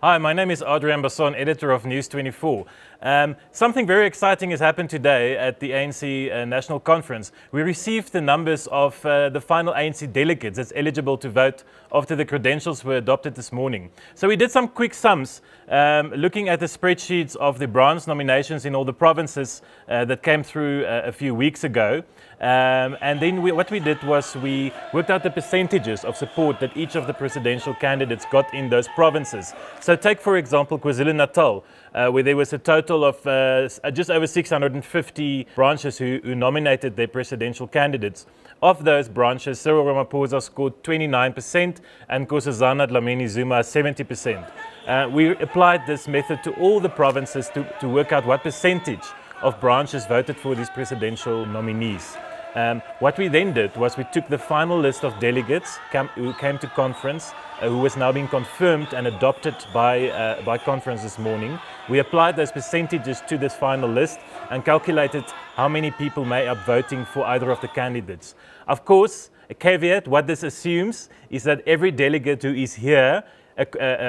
Hi, my name is Adriaan Basson, editor of News24. Something very exciting has happened today at the ANC National Conference. We received the numbers of the final ANC delegates that's eligible to vote after the credentials were adopted this morning. So we did some quick sums, looking at the spreadsheets of the branch nominations in all the provinces that came through a few weeks ago. And then what we did was we worked out the percentages of support that each of the presidential candidates got in those provinces. So take, for example, KwaZulu-Natal, where there was a total of just over 650 branches who nominated their presidential candidates. Of those branches, Cyril Ramaphosa scored 29% and Nkosazana Dlamini Zuma 70%. We applied this method to all the provinces to work out what percentage of branches voted for these presidential nominees. What we then did was we took the final list of delegates who came to conference, who was now being confirmed and adopted by conference this morning. We applied those percentages to this final list and calculated how many people made up voting for either of the candidates. Of course, a caveat, what this assumes is that every delegate who is here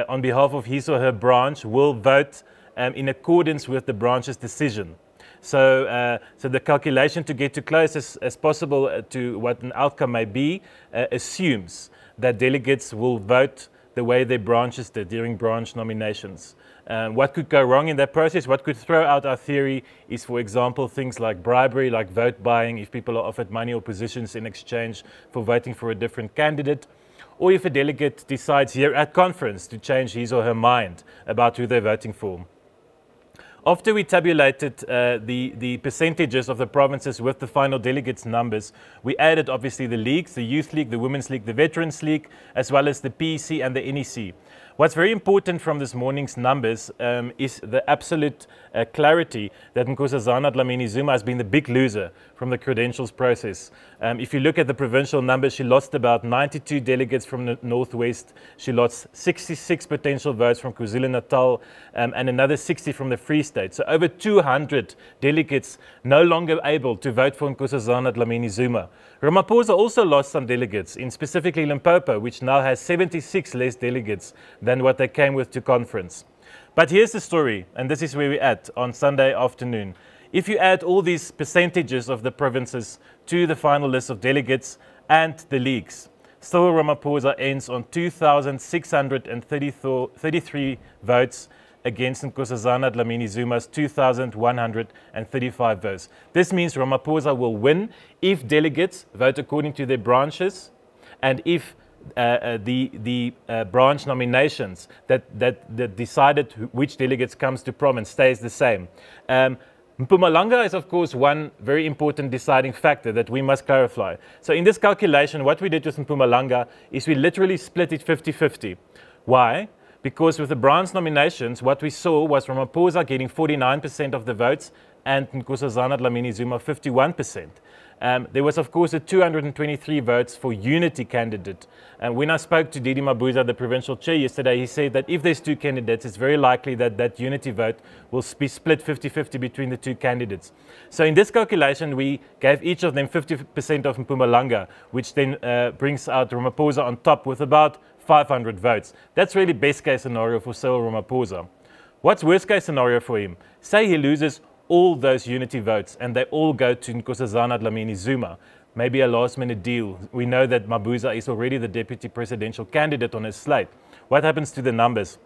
on behalf of his or her branch will vote in accordance with the branch's decision. So the calculation to get to close as possible to what an outcome may be assumes that delegates will vote the way their branches did during branch nominations. What could go wrong in that process, what could throw out our theory is, for example, things like bribery, like vote buying, if people are offered money or positions in exchange for voting for a different candidate, or if a delegate decides here at conference to change his or her mind about who they're voting for. After we tabulated the percentages of the provinces with the final delegates numbers, we added obviously the leagues, the Youth League, the Women's League, the Veterans League, as well as the PEC and the NEC. What's very important from this morning's numbers is the absolute clarity that Nkosazana Dlamini Zuma has been the big loser from the credentials process. If you look at the provincial numbers, she lost about 92 delegates from the Northwest. She lost 66 potential votes from KwaZulu-Natal and another 60 from the Free State. So over 200 delegates no longer able to vote for Nkosazana Dlamini Zuma. Ramaphosa also lost some delegates, in specifically Limpopo, which now has 76 less delegates than what they came with to conference. But here's the story, and this is where we're at on Sunday afternoon. If you add all these percentages of the provinces to the final list of delegates and the leagues, Cyril Ramaphosa ends on 2,633 votes against Nkosazana Dlamini Zuma's 2,135 votes. This means Ramaphosa will win if delegates vote according to their branches and if the branch nominations that decided which delegates comes to province stays the same. Mpumalanga is, of course, one very important deciding factor that we must clarify. So in this calculation, what we did with Mpumalanga is we literally split it 50-50. Why? Because with the branch nominations, what we saw was Ramaphosa getting 49% of the votes and Nkosazana Dlamini Zuma 51%. There was, of course, the 223 votes for unity candidate. When I spoke to Didi Mabuza, the provincial chair, yesterday, he said that if there's two candidates, it's very likely that that unity vote will be split 50-50 between the two candidates. So in this calculation, we gave each of them 50% of Mpumalanga, which then brings out Ramaphosa on top with about 500 votes. That's really best case scenario for Cyril Ramaphosa. What's worst case scenario for him? Say he loses all those unity votes and they all go to Nkosazana Dlamini Zuma. Maybe a last minute deal. We know that Mabuza is already the deputy presidential candidate on his slate. What happens to the numbers?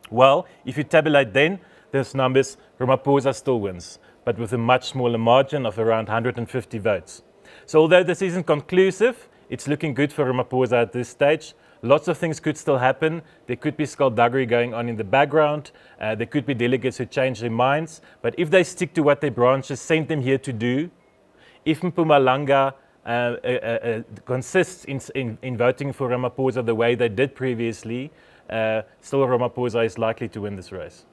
Well, if you tabulate then, those numbers, Ramaphosa still wins, but with a much smaller margin of around 150 votes. So although this isn't conclusive, it's looking good for Ramaphosa at this stage. Lots of things could still happen. There could be skullduggery going on in the background. There could be delegates who change their minds. But if they stick to what their branches sent them here to do, if Mpumalanga consists in voting for Ramaphosa the way they did previously, still Ramaphosa is likely to win this race.